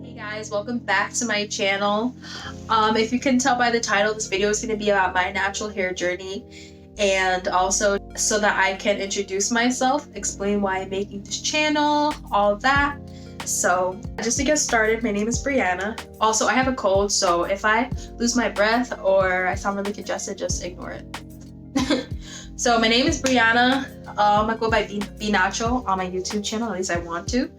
Hey guys, welcome back to my channel. If you can tell by the title, this video is going to be about my natural hair journey, and also so that I can introduce myself, explain why I'm making this channel, all of that. So just to get started, my name is Brianna. Also, I have a cold, so if I lose my breath or I sound really congested, just ignore it. So my name is Brianna. I go by Be Natural on my YouTube channel, at least I want to.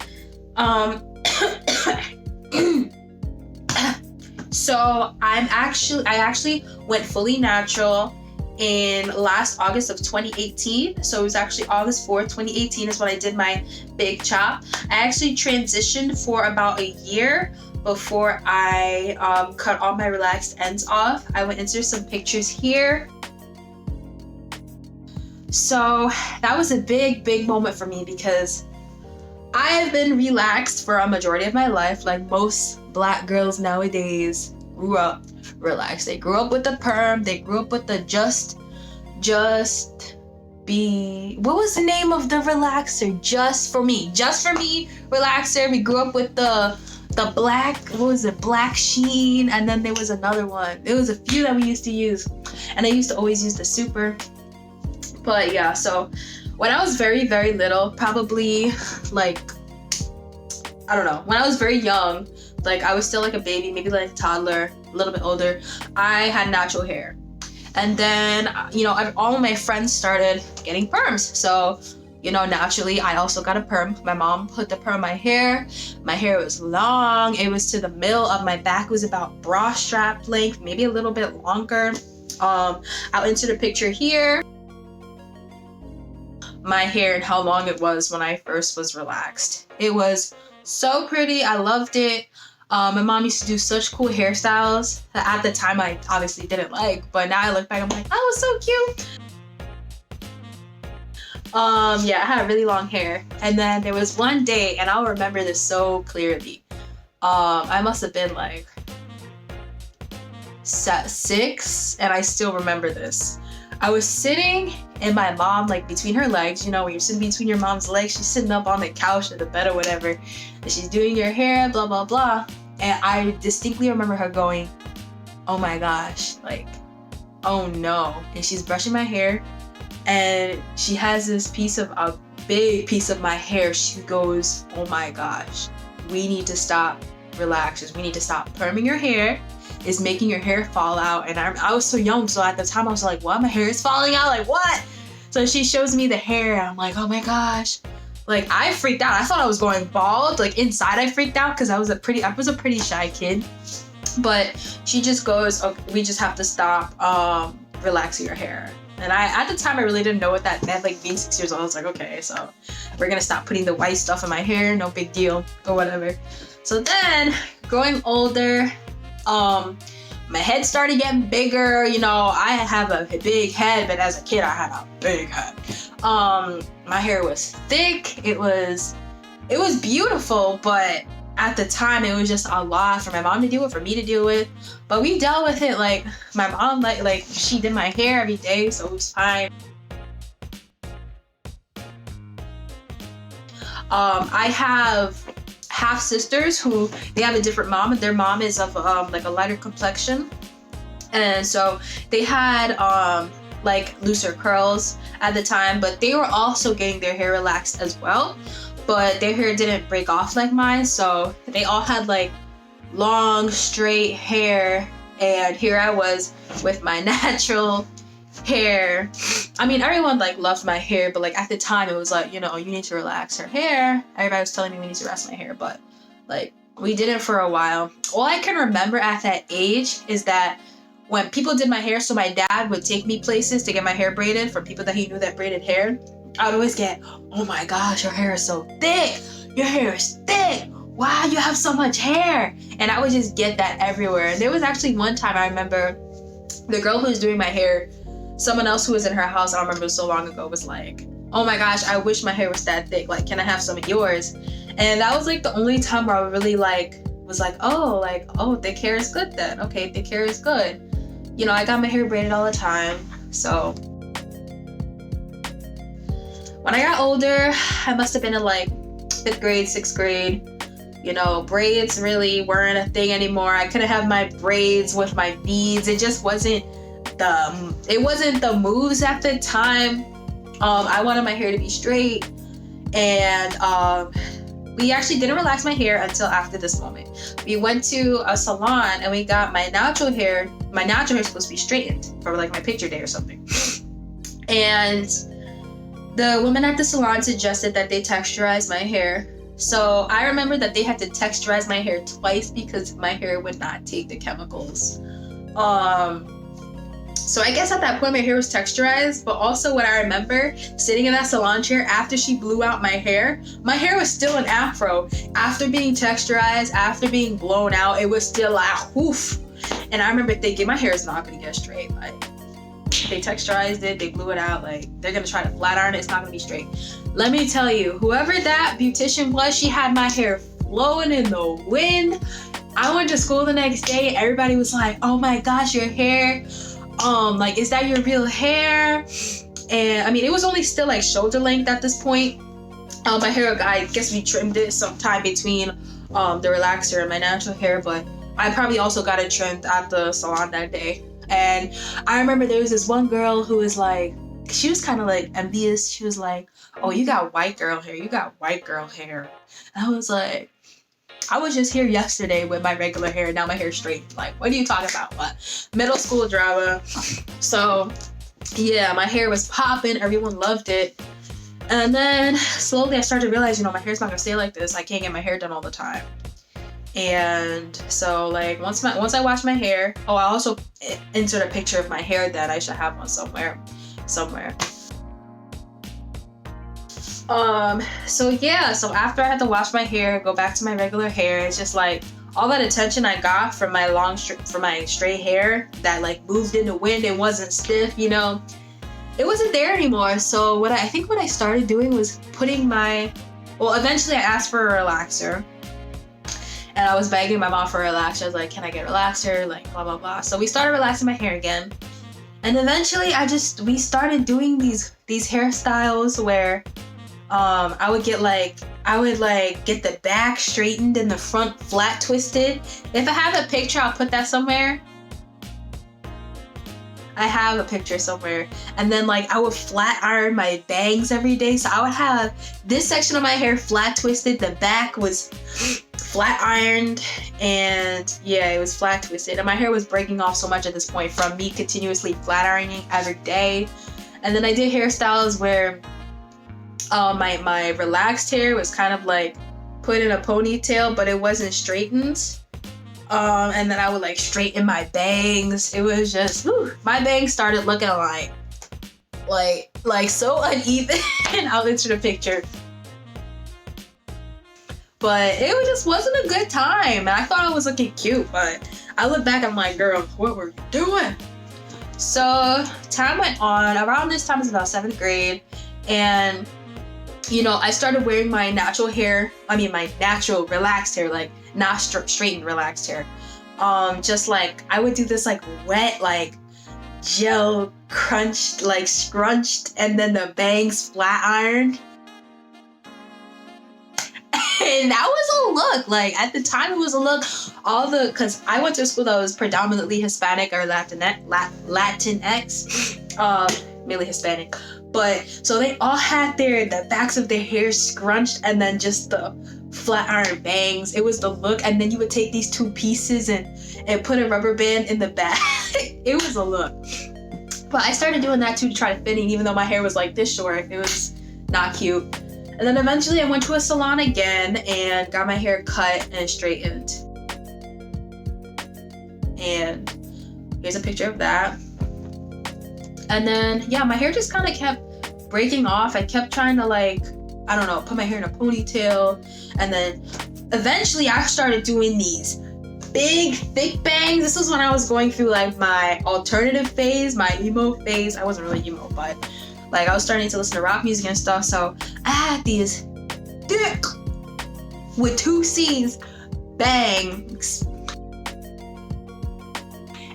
So I actually went fully natural in last August of 2018. So it was actually August 4th, 2018 is when I did my big chop. I actually transitioned for about a year before I cut all my relaxed ends off. I went into some pictures here. So that was a big moment for me because I have been relaxed for a majority of my life. Like most black girls nowadays grew up relaxed. They grew up with the perm. They grew up with the just be, what was the name of the relaxer? Just for me relaxer. We grew up with the black, what was it? Black Sheen. And then there was another one. There was a few that we used to use. And I used to always use the super. But yeah, so when I was very little, probably like, I don't know, when I was very young, like I was still like a baby, maybe like a toddler, a little bit older, I had natural hair. And then, you know, all of my friends started getting perms. So, you know, naturally, I also got a perm. My mom put the perm in my hair. My hair was long. It was to the middle of my back. It was about bra strap length, maybe a little bit longer. I'll insert a picture here. My hair and how long it was when I first was relaxed. It was so pretty. I loved it. My mom used to do such cool hairstyles that at the time I obviously didn't like, but now I look back, I'm like, that was so cute. Yeah, I had really long hair. And then there was one day, and I'll remember this so clearly. I must have been like 6, and I still remember this. I was sitting and my mom, like between her legs, you know, when you're sitting between your mom's legs, she's sitting up on the couch or the bed or whatever, and she's doing your hair, blah, blah, blah. And I distinctly remember her going, oh my gosh, like, oh no. And she's brushing my hair and she has this a big piece of my hair. She goes, oh my gosh, we need to stop relaxers. We need to stop perming your hair. Is making your hair fall out. And I was so young, so at the time I was like, what? My hair is falling out? Like, what? So she shows me the hair and I'm like, oh my gosh. Like, I freaked out. I thought I was going bald. Like, inside I freaked out because I was a pretty shy kid. But she just goes, okay, we just have to stop relaxing your hair. And at the time I really didn't know what that meant. Like, being 6 years old, I was like, okay, so we're gonna stop putting the white stuff in my hair, no big deal, or whatever. So then, growing older, my head started getting bigger. You know, I have a big head, but as a kid I had a big head. My hair was thick. It was beautiful, but at the time it was just a lot for my mom to deal with, for me to deal with. But we dealt with it. Like, my mom, like she did my hair every day, so it was fine. I have half sisters who they have a different mom, and their mom is of like a lighter complexion, and so they had like looser curls at the time, but they were also getting their hair relaxed as well, but their hair didn't break off like mine, so they all had like long straight hair, and here I was with my natural hair. I mean, everyone like loved my hair, but like at the time it was like, you know, you need to relax her hair. Everybody was telling me we need to relax my hair, but like we did it for a while. All I can remember at that age is that when people did my hair, so my dad would take me places to get my hair braided for people that he knew that braided hair. I would always get, oh my gosh, your hair is so thick. Your hair is thick. Wow, you have so much hair. And I would just get that everywhere. And there was actually one time I remember the girl who was doing my hair, someone else who was in her house, I don't remember so long ago, was like, oh my gosh, I wish my hair was that thick. Like, can I have some of yours? And that was like the only time where I really like was like, oh, thick hair is good then. Okay, thick hair is good. You know, I got my hair braided all the time. So When I got older, I must have been in like 5th grade, 6th grade. You know, braids really weren't a thing anymore. I couldn't have my braids with my beads. It just wasn't the moves at the time. I wanted my hair to be straight, and we actually didn't relax my hair until after this moment. We went to a salon and we got my natural hair. My natural hair is supposed to be straightened for like my picture day or something. And the woman at the salon suggested that they texturize my hair. So I remember that they had to texturize my hair twice because my hair would not take the chemicals. So I guess at that point my hair was texturized, but also what I remember sitting in that salon chair after she blew out my hair was still an afro. After being texturized, after being blown out, it was still like woof. And I remember thinking my hair is not gonna get straight. Like, they texturized it, they blew it out, like they're gonna try to flat iron it, it's not gonna be straight. Let me tell you, whoever that beautician was, she had my hair flowing in the wind. I went to school the next day, everybody was like, oh my gosh, your hair, like, is that your real hair? And I mean, it was only still like shoulder length at this point. My hair, I guess we trimmed it sometime between the relaxer and my natural hair, but I probably also got it trimmed at the salon that day. And I remember there was this one girl who was like, she was kind of like envious. She was like, oh, you got white girl hair. You got white girl hair. And I was like, I was just here yesterday with my regular hair. Now my hair's straight. Like, what are you talking about? What? Middle school drama. So yeah, my hair was popping. Everyone loved it. And then slowly I started to realize, you know, my hair's not gonna stay like this. I can't get my hair done all the time. And so like once I washed my hair, I also insert a picture of my hair that I should have one somewhere. So yeah, so after I had to wash my hair, go back to my regular hair, it's just like all that attention I got from my straight hair that like moved in the wind and wasn't stiff, you know, it wasn't there anymore. So what I started doing was eventually I asked for a relaxer. And I was begging my mom for a relaxer. I was like, can I get a relaxer? Like, blah, blah, blah. So we started relaxing my hair again. And eventually we started doing these hairstyles where I would get the back straightened and the front flat twisted. If I have a picture, I'll put that somewhere. I have a picture somewhere. And then like I would flat iron my bangs every day. So I would have this section of my hair flat twisted. The back was flat ironed, and yeah, it was flat twisted. And my hair was breaking off so much at this point from me continuously flat ironing every day. And then I did hairstyles where my relaxed hair was kind of like put in a ponytail, but it wasn't straightened. And then I would like straighten my bangs. It was just, my bangs started looking like so uneven. I'll insert a picture. But it just wasn't a good time. And I thought I was looking cute, but I look back, I'm like, girl, what were you doing? So time went on. Around this time, it was about 7th grade. And, you know, I started wearing my natural relaxed hair, like not straightened relaxed hair. Just like, I would do this like wet, like gel crunched, like scrunched, and then the bangs flat ironed. And that was a look. Like at the time, it was a look. Because I went to a school that was predominantly Hispanic or Latinx, mainly Hispanic. But so they all had the backs of their hair scrunched and then just the flat iron bangs. It was the look. And then you would take these two pieces and put a rubber band in the back. It was a look. But I started doing that too to try to fit in, even though my hair was like this short. It was not cute. And then eventually I went to a salon again and got my hair cut and straightened. And here's a picture of that. And then, yeah, my hair just kind of kept breaking off. I kept trying to put my hair in a ponytail. And then eventually I started doing these big, thick bangs. This was when I was going through like my alternative phase, my emo phase. I wasn't really emo, but like I was starting to listen to rock music and stuff. So I had these thick, with 2 C's, bangs.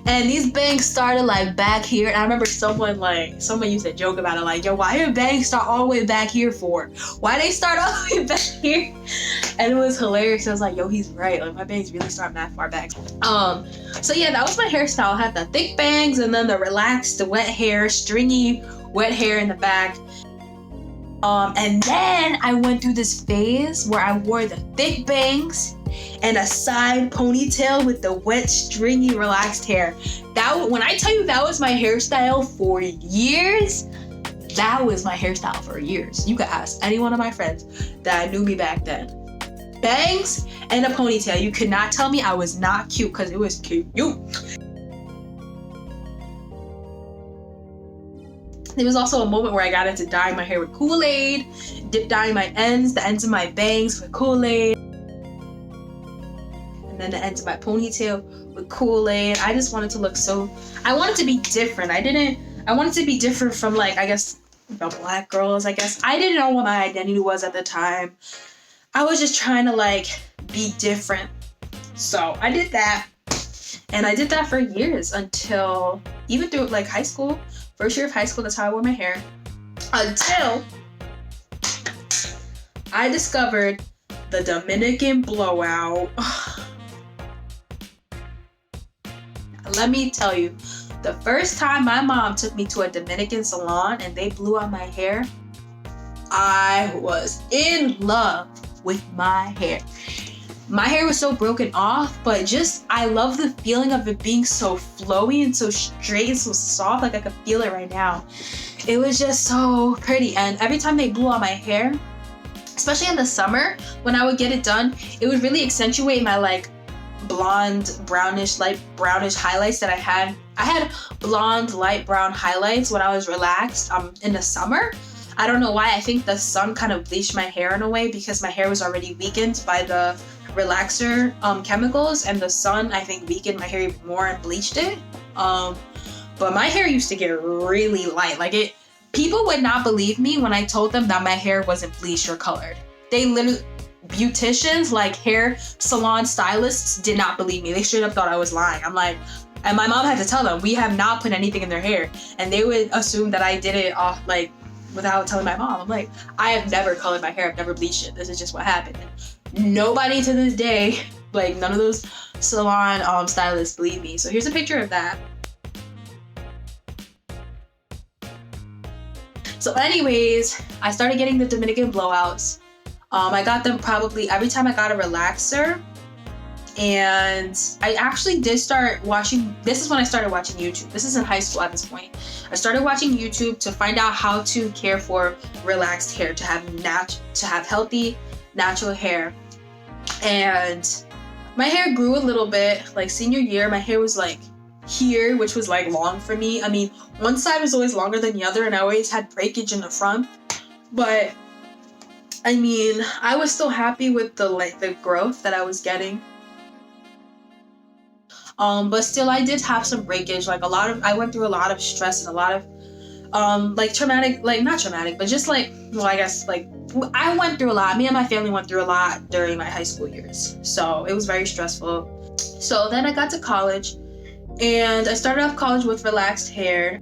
And these bangs started like back here. And I remember someone used to joke about it, like, yo, why your bangs start all the way back here for? Why they start all the way back here? And it was hilarious. I was like, yo, he's right. Like, my bangs really start that far back. So yeah, that was my hairstyle. I had the thick bangs and then the relaxed, the wet hair, stringy wet hair in the back. And then I went through this phase where I wore the thick bangs and a side ponytail with the wet, stringy, relaxed hair. When I tell you that was my hairstyle for years, that was my hairstyle for years. You could ask any one of my friends that knew me back then. Bangs and a ponytail. You could not tell me I was not cute, because it was cute. There was also a moment where I got into dyeing my hair with Kool-Aid, dyeing the ends of my bangs with Kool-Aid, and then the ends of my ponytail with Kool-Aid. I just wanted to look I wanted to be different. I wanted to be different from, like, I guess, the black girls, I guess. I didn't know what my identity was at the time. I was just trying to, like, be different. So I did that. And I did that for years until, even through, like, high school. First year of high school, that's how I wore my hair. Until I discovered the Dominican blowout. Let me tell you, the first time my mom took me to a Dominican salon and they blew out my hair, I was in love with my hair. My hair was so broken off, but I love the feeling of it being so flowy and so straight and so soft. Like, I could feel it right now. It was just so pretty. And every time they blew out my hair, especially in the summer, when I would get it done, it would really accentuate my, like, blonde, brownish, light brownish highlights that I had. I had blonde, light brown highlights when I was relaxed in the summer. I don't know why. I think the sun kind of bleached my hair in a way, because my hair was already weakened by the relaxer chemicals, and the sun, I think, weakened my hair even more and bleached it. But my hair used to get really light. Like, people would not believe me when I told them that my hair wasn't bleached or colored. They literally, beauticians, like hair salon stylists, did not believe me. They straight up thought I was lying. I'm like, and my mom had to tell them, we have not put anything in their hair. And they would assume that I did it off, like, without telling my mom. I'm like, I have never colored my hair. I've never bleached it. This is just what happened. And nobody to this day, like, none of those salon stylists believe me. So here's a picture of that. So anyways, I started getting the Dominican blowouts. I got them probably every time I got a relaxer. And I actually did start watching, this is when I started watching YouTube. This is in high school at this point. I started watching YouTube to find out how to care for relaxed hair, to have healthy, natural hair. And my hair grew a little bit. Like, senior year, my hair was like here, which was like long for me. I mean, one side was always longer than the other, and I always had breakage in the front. But I mean, I was still happy with the growth that I was getting. But still, I did have some breakage. Like, I went through a lot of stress and a lot of like traumatic, like not traumatic, but just like, well, I guess like I went through a lot. Me and my family went through a lot during my high school years. So it was very stressful. So then I got to college, and I started off college with relaxed hair.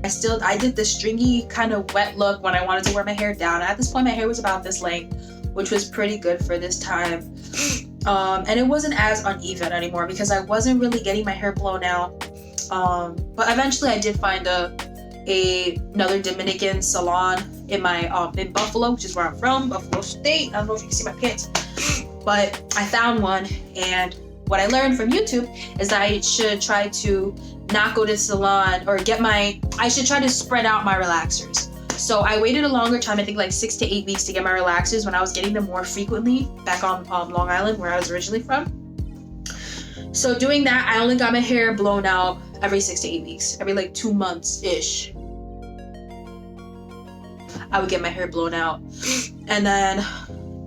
I did the stringy kind of wet look when I wanted to wear my hair down. At this point, my hair was about this length, which was pretty good for this time. And it wasn't as uneven anymore because I wasn't really getting my hair blown out. But eventually I did find another Dominican salon in Buffalo, which is where I'm from, Buffalo State. I don't know if you can see my pants, but I found one. And what I learned from YouTube is that I should try to not go to the salon or I should try to spread out my relaxers. So I waited a longer time, I think like 6 to 8 weeks, to get my relaxers when I was getting them more frequently back on Long Island, where I was originally from. So doing that, I only got my hair blown out every 6 to 8 weeks, every like 2 months-ish. I would get my hair blown out. And then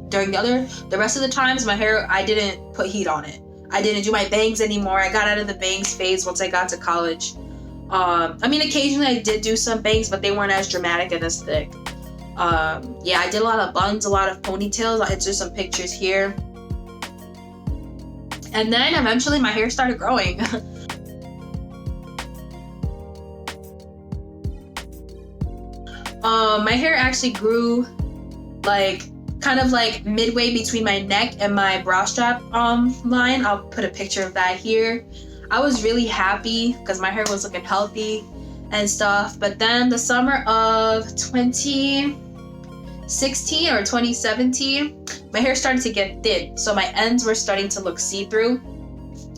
during the rest of the times, my hair, I didn't put heat on it. I didn't do my bangs anymore. I got out of the bangs phase once I got to college. I mean, occasionally I did do some bangs, but they weren't as dramatic and as thick. Yeah, I did a lot of buns, a lot of ponytails. I insert some pictures here. And then eventually my hair started growing. My hair actually grew like kind of like midway between my neck and my bra strap line. I'll put a picture of that here. I was really happy because my hair was looking healthy and stuff. But then the summer of 2016 or 2017, my hair started to get thin. So my ends were starting to look see-through,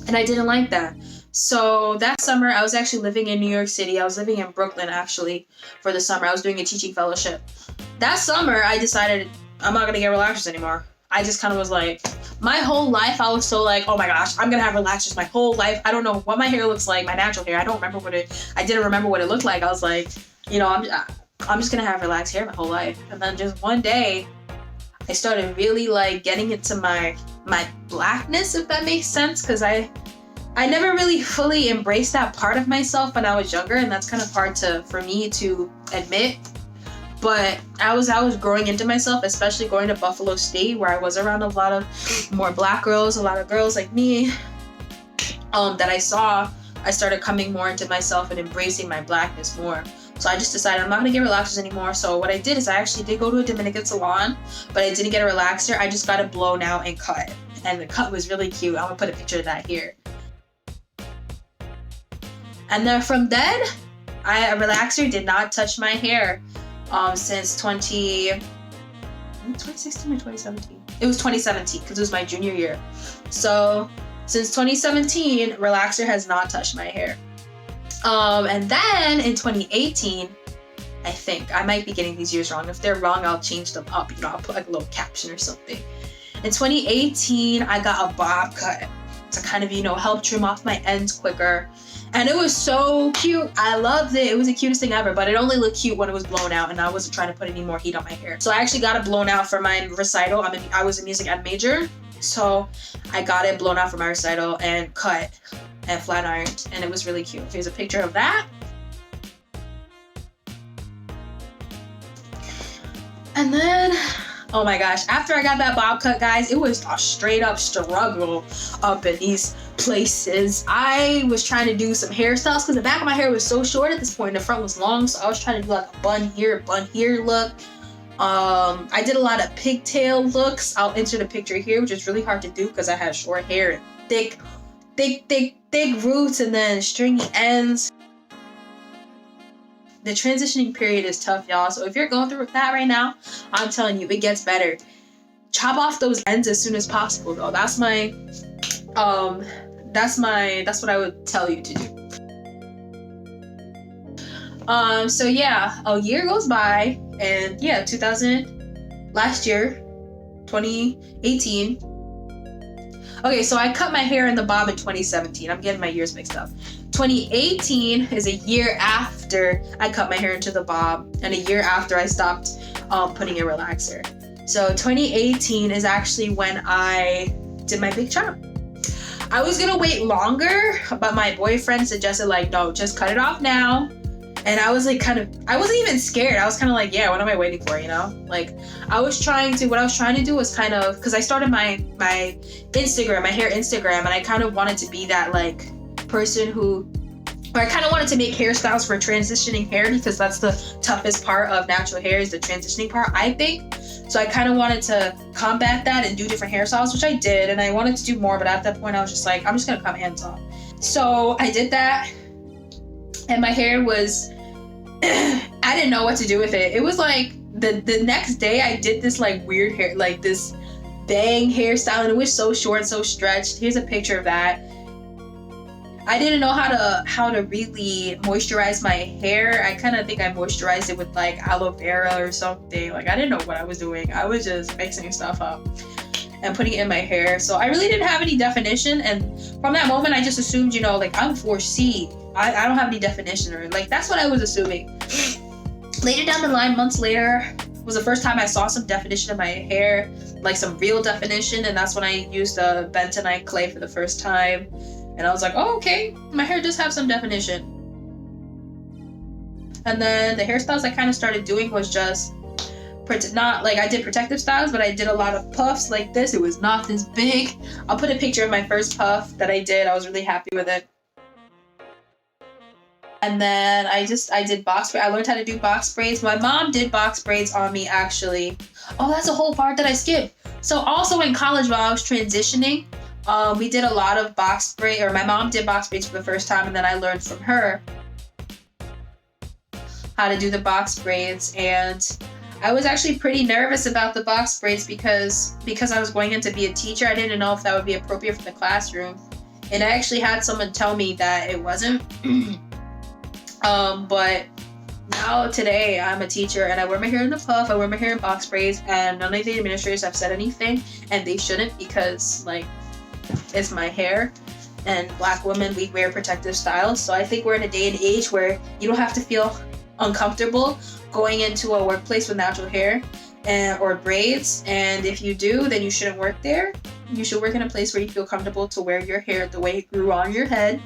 and I didn't like that. So that summer, I was actually living in New York City. I was living in Brooklyn, actually, for the summer. I was doing a teaching fellowship. That summer, I decided I'm not going to get relaxers anymore. I just kind of was like, my whole life, I was so like, oh my gosh, I'm going to have relaxers my whole life. I don't know what my hair looks like, my natural hair. I didn't remember what it looked like. I was like, you know, I'm just going to have relaxed hair my whole life. And then just one day, I started really like getting into my blackness, if that makes sense, because I never really fully embraced that part of myself when I was younger, and that's kind of hard for me to admit. But I was growing into myself, especially going to Buffalo State, where I was around a lot of more black girls, a lot of girls like me that I saw. I started coming more into myself and embracing my blackness more. So I just decided I'm not gonna get relaxers anymore. So what I did is I actually did go to a Dominican salon, but I didn't get a relaxer. I just got it blown out and cut. And the cut was really cute. I'm gonna put a picture of that here. And then from then, a relaxer did not touch my hair since 2016 or 2017. It was 2017 because it was my junior year. So since 2017, relaxer has not touched my hair. And then in 2018, I think, I might be getting these years wrong. If they're wrong, I'll change them up. You know, I'll put like a little caption or something. In 2018, I got a bob cut to kind of, you know, help trim off my ends quicker. And it was so cute. I loved it. It was the cutest thing ever, but it only looked cute when it was blown out, and I wasn't trying to put any more heat on my hair. So I actually got it blown out for my recital. I was a music ed major, so I got it blown out for my recital and cut and flat ironed, and it was really cute. Here's a picture of that. And then, oh my gosh, after I got that bob cut, guys, it was a straight up struggle up in these places. I was trying to do some hairstyles because the back of my hair was so short at this point, and the front was long, so I was trying to do like a bun here look. I did a lot of pigtail looks. I'll insert a picture here, which is really hard to do because I had short hair and thick roots and then stringy ends. The transitioning period is tough, y'all. So if you're going through that right now, I'm telling you, it gets better. Chop off those ends as soon as possible, though. That's what I would tell you to do. So yeah, a year goes by, and yeah, 2018. Okay, so I cut my hair in the bob in 2017. I'm getting my years mixed up. 2018 is a year after I cut my hair into the bob, and a year after I stopped putting a relaxer. So 2018 is actually when I did my big chop. I was gonna wait longer, but my boyfriend suggested like, no, just cut it off now. And I was like I wasn't even scared. I was kind of like, yeah, what am I waiting for, you know? Like, what I was trying to do was kind of, because I started my Instagram, my hair Instagram, and I kind of wanted to be that like person I kind of wanted to make hairstyles for transitioning hair, because that's the toughest part of natural hair, is the transitioning part, I think. So I kind of wanted to combat that and do different hairstyles, which I did, and I wanted to do more, but at that point I was just like, I'm just gonna cut my ends off. So I did that, and my hair was, I didn't know what to do with it. It was like the next day I did this like weird hair, like this bang hairstyle, and it was so short, so stretched. Here's a picture of that. I didn't know how to really moisturize my hair. I kind of think I moisturized it with like aloe vera or something. Like, I didn't know what I was doing. I was just mixing stuff up and putting it in my hair. So I really didn't have any definition. And from that moment, I just assumed, you know, like, I'm 4C. I don't have any definition, or like, that's what I was assuming. Later down the line, months later, was the first time I saw some definition of my hair, like some real definition. And that's when I used the bentonite clay for the first time. And I was like, oh, okay, my hair does have some definition. And then the hairstyles I kind of started doing was just not like I did protective styles, but I did a lot of puffs like this. It was not this big. I'll put a picture of my first puff that I did. I was really happy with it. And then I did box braids. I learned how to do box braids. My mom did box braids on me, actually. Oh, that's a whole part that I skipped. So also in college while I was transitioning, we did a lot of box braid, or my mom did box braids for the first time, and then I learned from her how to do the box braids. And I was actually pretty nervous about the box braids because I was going in to be a teacher. I didn't know if that would be appropriate for the classroom. And I actually had someone tell me that it wasn't. But now today I'm a teacher and I wear my hair in a puff, I wear my hair in box braids, and none of the administrators have said anything, and they shouldn't, because like it's my hair, and Black women, we wear protective styles. So I think we're in a day and age where you don't have to feel uncomfortable going into a workplace with natural hair or braids, and if you do, then you shouldn't work there. You should work in a place where you feel comfortable to wear your hair the way it grew on your head.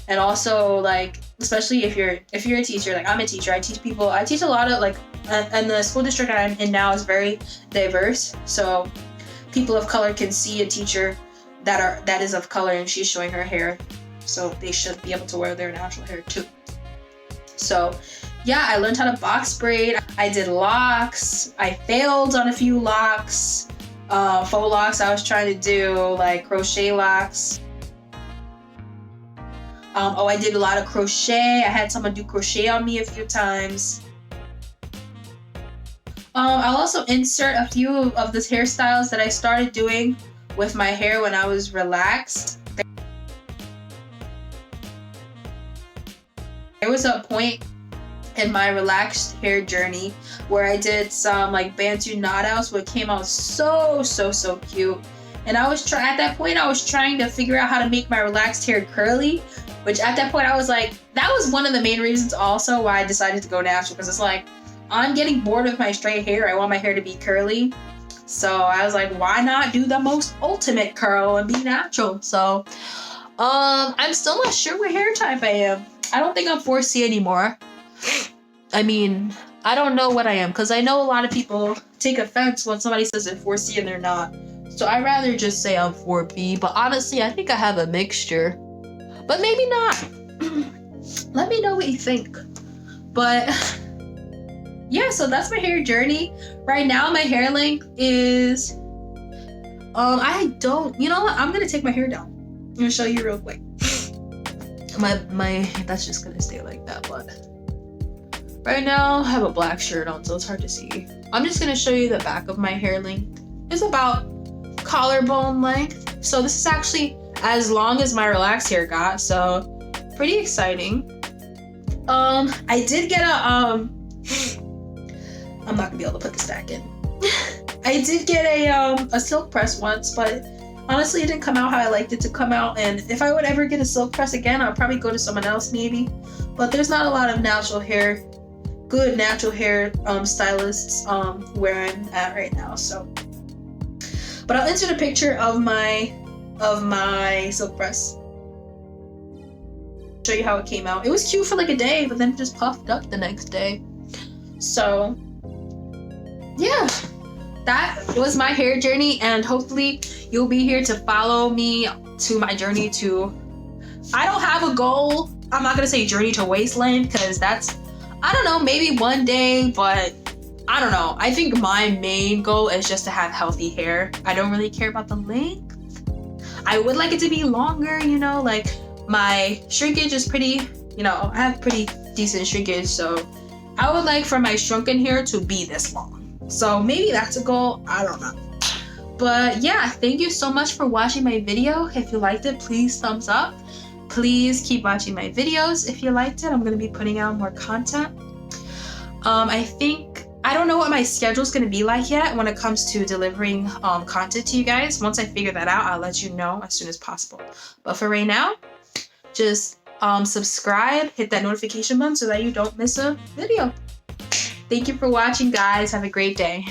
And also, like, especially if you're a teacher, like I'm a teacher, I teach a lot of, like, and the school district I'm in now is very diverse, so people of color can see a teacher that is of color and she's showing her hair, so they should be able to wear their natural hair too. So yeah, I learned how to box braid. I did locks. I failed on a few locks, faux locks. I was trying to do like crochet locks. I did a lot of crochet. I had someone do crochet on me a few times. I'll also insert a few of the hairstyles that I started doing with my hair when I was relaxed. There was a point in my relaxed hair journey where I did some like Bensound knot outs, which came out so cute. And at that point I was trying to figure out how to make my relaxed hair curly, which at that point I was like, that was one of the main reasons also why I decided to go natural, because it's like, I'm getting bored with my straight hair. I want my hair to be curly. So I was like, why not do the most ultimate curl and be natural? So I'm still not sure what hair type I am. I don't think I'm 4C anymore. I mean, I don't know what I am, because I know a lot of people take offense when somebody says they're 4C and they're not. So I'd rather just say I'm 4B, but honestly, I think I have a mixture. But maybe not. Let me know what you think. But yeah, so that's my hair journey. Right now, my hair length is, you know what? I'm gonna take my hair down. I'm gonna show you real quick. That's just gonna stay like that, but right now I have a black shirt on, so it's hard to see. I'm just gonna show you the back of my hair length. It's about collarbone length. So this is actually as long as my relaxed hair got, so pretty exciting. I did get I'm not gonna be able to put this back in. I did get a silk press once, but honestly it didn't come out how I liked it to come out, and if I would ever get a silk press again, I'll probably go to someone else maybe. But there's not a lot of good natural hair stylists where I'm at right now, so. But I'll insert a picture of my silk press. Show you how it came out. It was cute for like a day, but then it just puffed up the next day. So yeah, that was my hair journey, and hopefully you'll be here to follow me to my journey to, I don't have a goal. I'm not gonna say journey to wasteland, because that's, I don't know, maybe one day, but I don't know. I think my main goal is just to have healthy hair. I don't really care about the length. I would like it to be longer, you know, like my shrinkage is pretty, you know, I have pretty decent shrinkage, so I would like for my shrunken hair to be this long. So maybe that's a goal, I don't know. But yeah, thank you so much for watching my video. If you liked it, please thumbs up. Please keep watching my videos if you liked it. I'm gonna be putting out more content. I don't know what my schedule's gonna be like yet when it comes to delivering content to you guys. Once I figure that out, I'll let you know as soon as possible. But for right now, just subscribe, hit that notification button so that you don't miss a video. Thank you for watching, guys. Have a great day.